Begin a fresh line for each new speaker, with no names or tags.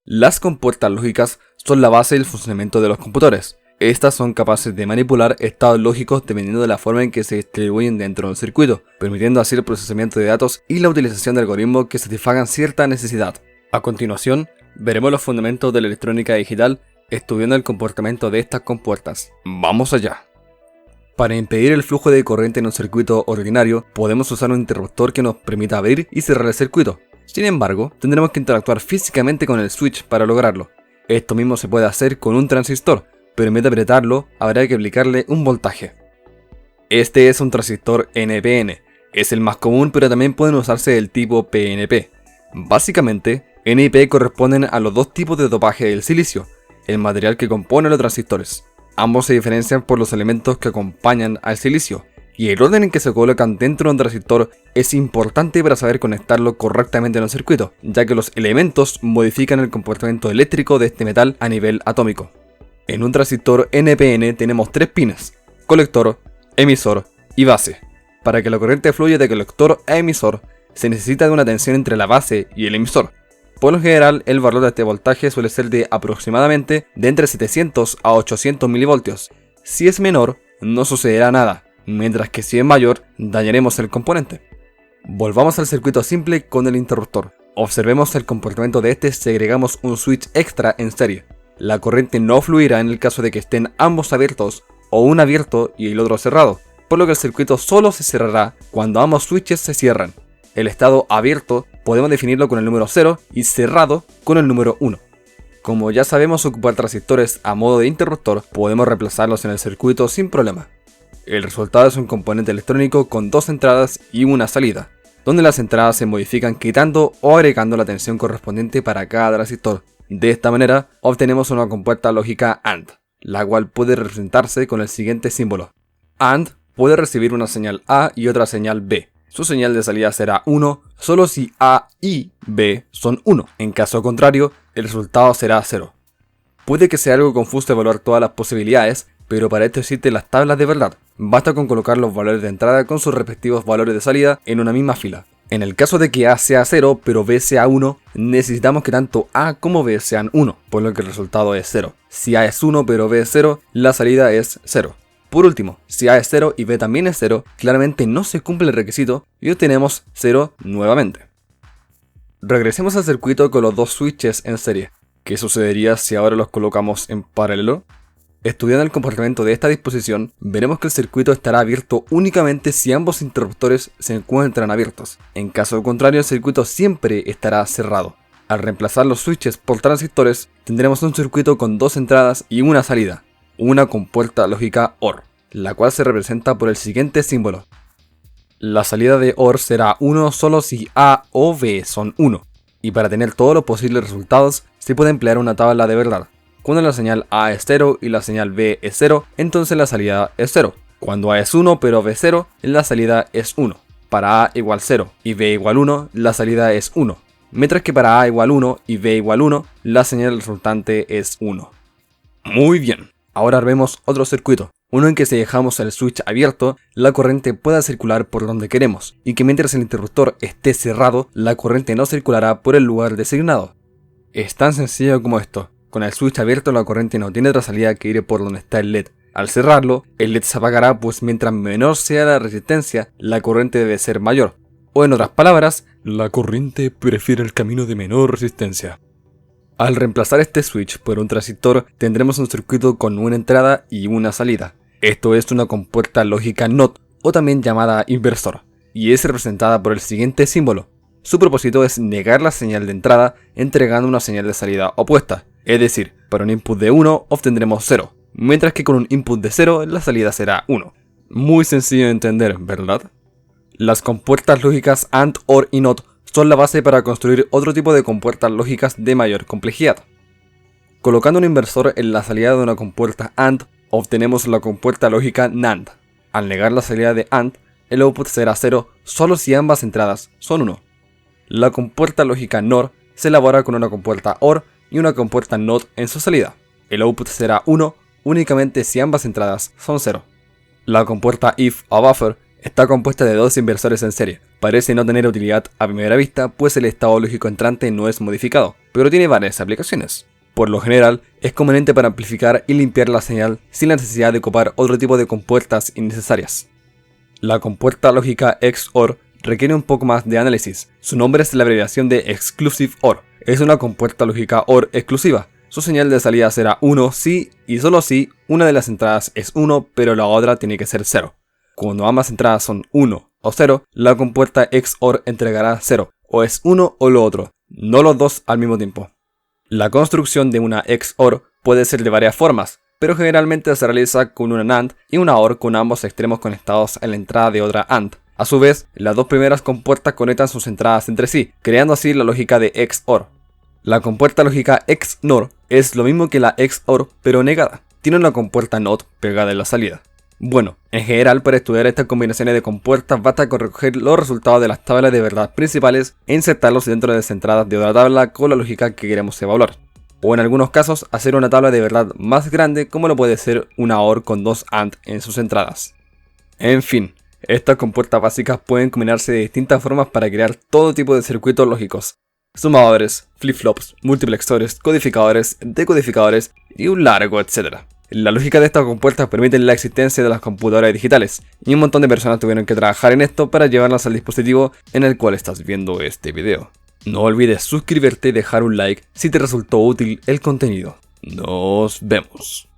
Las compuertas lógicas son la base del funcionamiento de los computadores. Estas son capaces de manipular estados lógicos dependiendo de la forma en que se distribuyen dentro del circuito, permitiendo así el procesamiento de datos y la utilización de algoritmos que satisfagan cierta necesidad. A continuación, veremos los fundamentos de la electrónica digital estudiando el comportamiento de estas compuertas. ¡Vamos allá! Para impedir el flujo de corriente en un circuito ordinario, podemos usar un interruptor que nos permita abrir y cerrar el circuito. Sin embargo, tendremos que interactuar físicamente con el switch para lograrlo. Esto mismo se puede hacer con un transistor, pero en vez de apretarlo, habrá que aplicarle un voltaje. Este es un transistor NPN. Es el más común, pero también pueden usarse del tipo PNP. Básicamente, N y P corresponden a los dos tipos de dopaje del silicio, el material que compone los transistores. Ambos se diferencian por los elementos que acompañan al silicio, y el orden en que se colocan dentro de un transistor es importante para saber conectarlo correctamente en un circuito, ya que los elementos modifican el comportamiento eléctrico de este metal a nivel atómico. En un transistor NPN tenemos 3 pines: colector, emisor y base. Para que la corriente fluya de colector a emisor, se necesita de una tensión entre la base y el emisor. Por lo general, el valor de este voltaje suele ser de aproximadamente de entre 700 a 800 milivoltios. Si es menor, no sucederá nada, mientras que si es mayor, dañaremos el componente. Volvamos al circuito simple con el interruptor. Observemos el comportamiento de este si agregamos un switch extra en serie. La corriente no fluirá en el caso de que estén ambos abiertos o uno abierto y el otro cerrado, por lo que el circuito solo se cerrará cuando ambos switches se cierran. El estado abierto podemos definirlo con el número 0 y cerrado con el número 1. Como ya sabemos ocupar transistores a modo de interruptor, podemos reemplazarlos en el circuito sin problema. El resultado es un componente electrónico con 2 entradas y una salida, donde las entradas se modifican quitando o agregando la tensión correspondiente para cada transistor. De esta manera, obtenemos una compuerta lógica AND, la cual puede representarse con el siguiente símbolo. AND puede recibir una señal A y otra señal B. Su señal de salida será 1 solo si A y B son 1. En caso contrario, el resultado será 0. Puede que sea algo confuso evaluar todas las posibilidades, pero para esto existen las tablas de verdad. Basta con colocar los valores de entrada con sus respectivos valores de salida en una misma fila. En el caso de que A sea 0 pero B sea 1, necesitamos que tanto A como B sean 1, por lo que el resultado es 0. Si A es 1 pero B es 0, la salida es 0. Por último, si A es 0 y B también es 0, claramente no se cumple el requisito y obtenemos 0 nuevamente. Regresemos al circuito con los dos switches en serie. ¿Qué sucedería si ahora los colocamos en paralelo? Estudiando el comportamiento de esta disposición, veremos que el circuito estará abierto únicamente si ambos interruptores se encuentran abiertos. En caso contrario, el circuito siempre estará cerrado. Al reemplazar los switches por transistores, tendremos un circuito con 2 entradas y una salida, una compuerta lógica OR, la cual se representa por el siguiente símbolo. La salida de OR será 1 solo si A o B son 1, y para tener todos los posibles resultados, se puede emplear una tabla de verdad. Cuando la señal A es 0 y la señal B es 0, entonces la salida es 0. Cuando A es 1 pero B es 0, la salida es 1. Para A igual 0 y B igual 1, la salida es 1. Mientras que para A igual 1 y B igual 1, la señal resultante es 1. Muy bien. Ahora vemos otro circuito, uno en que si dejamos el switch abierto, la corriente pueda circular por donde queremos, y que mientras el interruptor esté cerrado, la corriente no circulará por el lugar designado. Es tan sencillo como esto. Con el switch abierto la corriente no tiene otra salida que ir por donde está el LED. Al cerrarlo, el LED se apagará, pues mientras menor sea la resistencia, la corriente debe ser mayor. O en otras palabras, la corriente prefiere el camino de menor resistencia. Al reemplazar este switch por un transistor, tendremos un circuito con una entrada y una salida. Esto es una compuerta lógica NOT, o también llamada inversor, y es representada por el siguiente símbolo. Su propósito es negar la señal de entrada entregando una señal de salida opuesta. Es decir, para un input de 1 obtendremos 0, mientras que con un input de 0 la salida será 1. Muy sencillo de entender, ¿verdad? Las compuertas lógicas AND, OR y NOT son la base para construir otro tipo de compuertas lógicas de mayor complejidad. Colocando un inversor en la salida de una compuerta AND, obtenemos la compuerta lógica NAND. Al negar la salida de AND, el output será 0 solo si ambas entradas son 1. La compuerta lógica NOR se elabora con una compuerta OR y una compuerta NOT en su salida. El output será 1 únicamente si ambas entradas son 0. La compuerta IF o buffer Está compuesta de dos inversores en serie. Parece no tener utilidad a primera vista, pues el estado lógico entrante no es modificado, pero tiene varias aplicaciones. Por lo general, es conveniente para amplificar y limpiar la señal sin la necesidad de ocupar otro tipo de compuertas innecesarias. La compuerta lógica XOR requiere un poco más de análisis. Su nombre es la abreviación de Exclusive OR. Es una compuerta lógica OR exclusiva. Su señal de salida será 1 si y solo si una de las entradas es 1, pero la otra tiene que ser 0. Cuando ambas entradas son 1 o 0, la compuerta XOR entregará 0, o es uno o lo otro, no los dos al mismo tiempo. La construcción de una XOR puede ser de varias formas, pero generalmente se realiza con una NAND y una OR con ambos extremos conectados a la entrada de otra AND. A su vez, las dos primeras compuertas conectan sus entradas entre sí, creando así la lógica de XOR. La compuerta lógica XNOR es lo mismo que la XOR, pero negada. Tiene una compuerta NOT pegada en la salida. Bueno, en general para estudiar estas combinaciones de compuertas basta con recoger los resultados de las tablas de verdad principales e insertarlos dentro de las entradas de otra tabla con la lógica que queremos evaluar. O en algunos casos hacer una tabla de verdad más grande como lo puede ser una OR con dos AND en sus entradas. En fin, estas compuertas básicas pueden combinarse de distintas formas para crear todo tipo de circuitos lógicos. Sumadores, flip-flops, multiplexores, codificadores, decodificadores y un largo etcétera. La lógica de estas compuertas permite la existencia de las computadoras digitales, y un montón de personas tuvieron que trabajar en esto para llevarlas al dispositivo en el cual estás viendo este video. No olvides suscribirte y dejar un like si te resultó útil el contenido. Nos vemos.